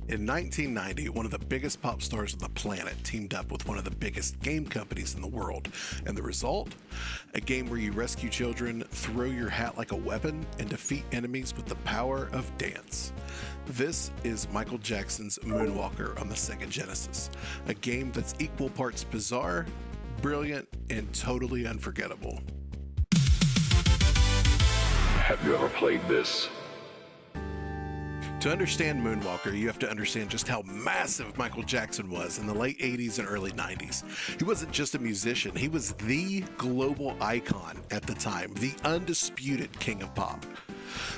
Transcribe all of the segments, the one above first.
In 1990, one of the biggest pop stars on the planet teamed up with one of the biggest game companies in the world. And the result? A game where you rescue children, throw your hat like a weapon, and defeat enemies with the power of dance. This is Michael Jackson's Moonwalker on the Sega Genesis, a game that's equal parts bizarre, brilliant, and totally unforgettable. Have you ever played this? To understand Moonwalker, you have to understand just how massive Michael Jackson was in the late 80s and early 90s. He wasn't just a musician, he was the global icon at the time, the undisputed king of pop.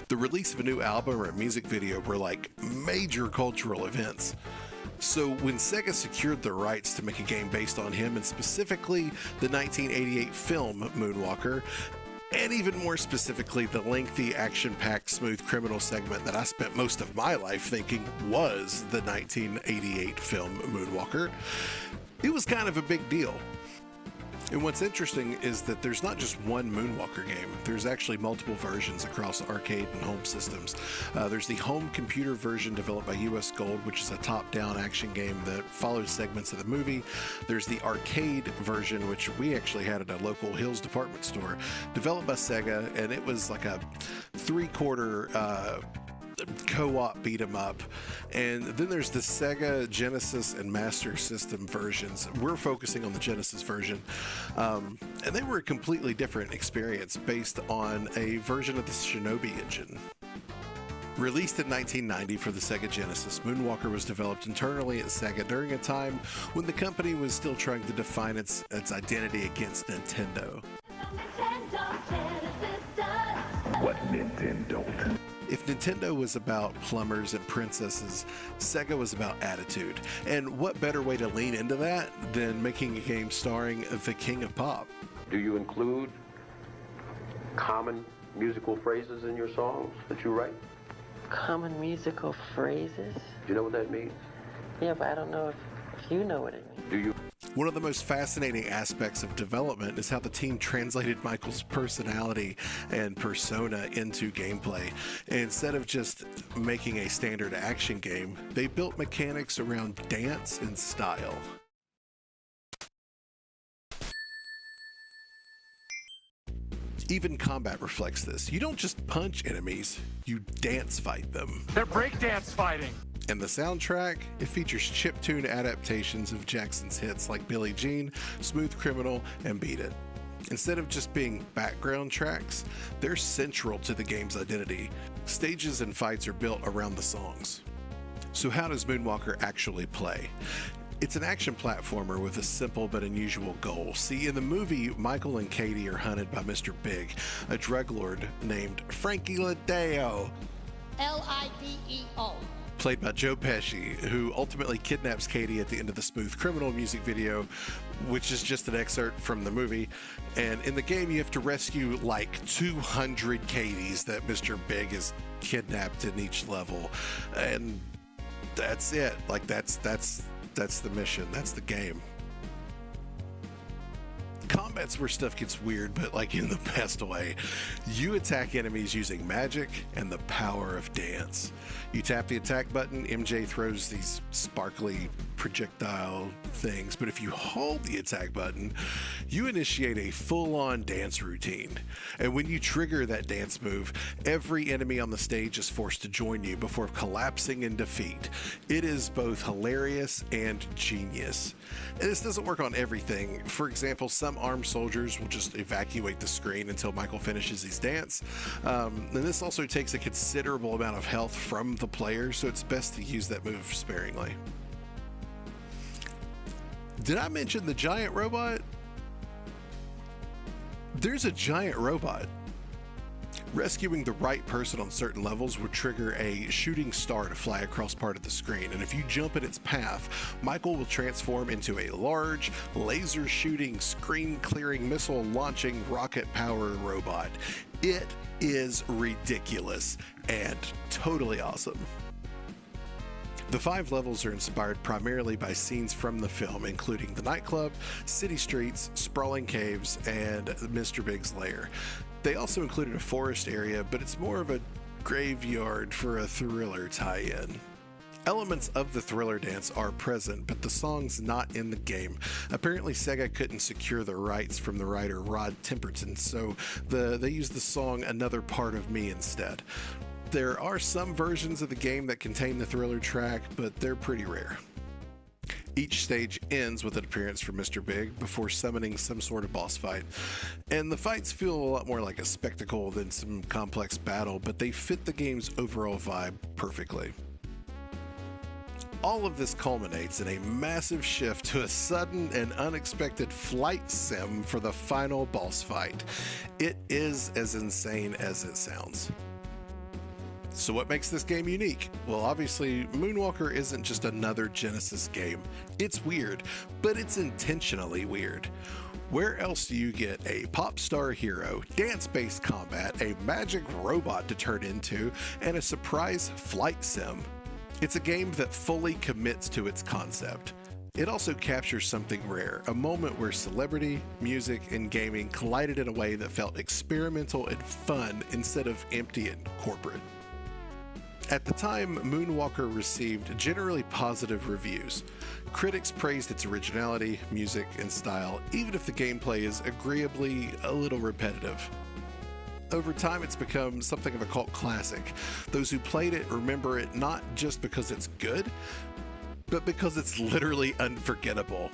The release of a new album or a music video were like major cultural events. So when Sega secured the rights to make a game based on him, and specifically the 1988 film Moonwalker, and even more specifically, the lengthy, action-packed Smooth Criminal segment that I spent most of my life thinking was the 1988 film Moonwalker, it was kind of a big deal. And what's interesting is that there's not just one Moonwalker game. There's actually multiple versions across arcade and home systems. There's the home computer version developed by US Gold, which is a top-down action game that follows segments of the movie. There's the arcade version, which we actually had at a local Hills department store, developed by Sega, and it was like a three-quarter co-op beat 'em up. And then there's the Sega Genesis and Master System versions. We're focusing on the Genesis version, and they were a completely different experience based on a version of the Shinobi engine. Released in 1990 for the Sega Genesis, Moonwalker was developed internally at Sega during a time when the company was still trying to define its identity against Nintendo. What Nintendo? If Nintendo was about plumbers and princesses, Sega was about attitude. And what better way to lean into that than making a game starring the king of pop? Do you include common musical phrases in your songs that you write? Common musical phrases? Do you know what that means? Yeah, but I don't know if you know what it means. Do you? One of the most fascinating aspects of development is how the team translated Michael's personality and persona into gameplay. Instead of just making a standard action game, they built mechanics around dance and style. Even combat reflects this. You don't just punch enemies, you dance fight them. They're breakdance fighting! And the soundtrack, it features chiptune adaptations of Jackson's hits like Billie Jean, Smooth Criminal, and Beat It. Instead of just being background tracks, they're central to the game's identity. Stages and fights are built around the songs. So how does Moonwalker actually play? It's an action platformer with a simple but unusual goal. See, in the movie, Michael and Katie are hunted by Mr. Big, a drug lord named Frankie Ladeo. Lideo. Played by Joe Pesci, who ultimately kidnaps Katie at the end of the Smooth Criminal music video, which is just an excerpt from the movie. And in the game, you have to rescue like 200 Katies that Mr. Big has kidnapped in each level. And that's it. Like, that's the mission. That's the game. Combat's where stuff gets weird, but like in the best way. You attack enemies using magic and the power of dance. You tap the attack button, MJ throws these sparkly projectile things, but if you hold the attack button, you initiate a full-on dance routine. And when you trigger that dance move, every enemy on the stage is forced to join you before collapsing in defeat. It is both hilarious and genius. And this doesn't work on everything. For example, some armed soldiers will just evacuate the screen until Michael finishes his dance. And this also takes a considerable amount of health from the player, so it's best to use that move sparingly. Did I mention the giant robot? There's a giant robot. Rescuing the right person on certain levels would trigger a shooting star to fly across part of the screen, and if you jump in its path, Michael will transform into a large, laser-shooting, screen-clearing, missile-launching, rocket-powered robot. It is ridiculous and totally awesome. The 5 levels are inspired primarily by scenes from the film, including the nightclub, city streets, sprawling caves, and Mr. Big's lair. They also included a forest area, but it's more of a graveyard for a thriller tie-in. Elements of the Thriller dance are present, but the song's not in the game. Apparently, Sega couldn't secure the rights from the writer Rod Temperton, so they used the song Another Part of Me instead. There are some versions of the game that contain the Thriller track, but they're pretty rare. Each stage ends with an appearance from Mr. Big before summoning some sort of boss fight. And the fights feel a lot more like a spectacle than some complex battle, but they fit the game's overall vibe perfectly. All of this culminates in a massive shift to a sudden and unexpected flight sim for the final boss fight. It is as insane as it sounds. So what makes this game unique? Well, obviously, Moonwalker isn't just another Genesis game. It's weird, but it's intentionally weird. Where else do you get a pop star hero, dance-based combat, a magic robot to turn into, and a surprise flight sim? It's a game that fully commits to its concept. It also captures something rare, a moment where celebrity, music, and gaming collided in a way that felt experimental and fun instead of empty and corporate. At the time, Moonwalker received generally positive reviews. Critics praised its originality, music, and style, even if the gameplay is agreeably a little repetitive. Over time, it's become something of a cult classic. Those who played it remember it not just because it's good, but because it's literally unforgettable.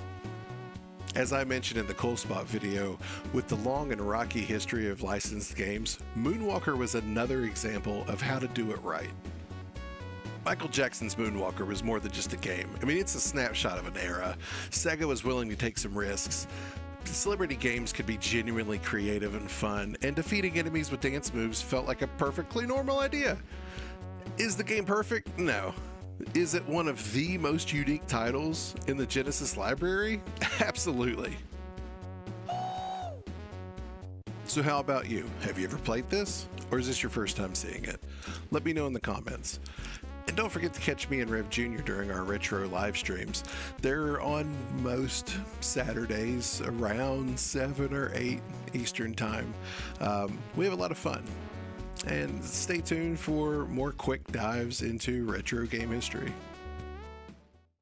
As I mentioned in the Cool Spot video, with the long and rocky history of licensed games, Moonwalker was another example of how to do it right. Michael Jackson's Moonwalker was more than just a game. I mean, it's a snapshot of an era. Sega was willing to take some risks. Celebrity games could be genuinely creative and fun, and defeating enemies with dance moves felt like a perfectly normal idea. Is the game perfect? No. Is it one of the most unique titles in the Genesis library? Absolutely. So how about you? Have you ever played this? Or is this your first time seeing it? Let me know in the comments. And don't forget to catch me and Rev Jr. during our retro live streams. They're on most Saturdays around 7 or 8 Eastern time. We have a lot of fun. And stay tuned for more quick dives into retro game history.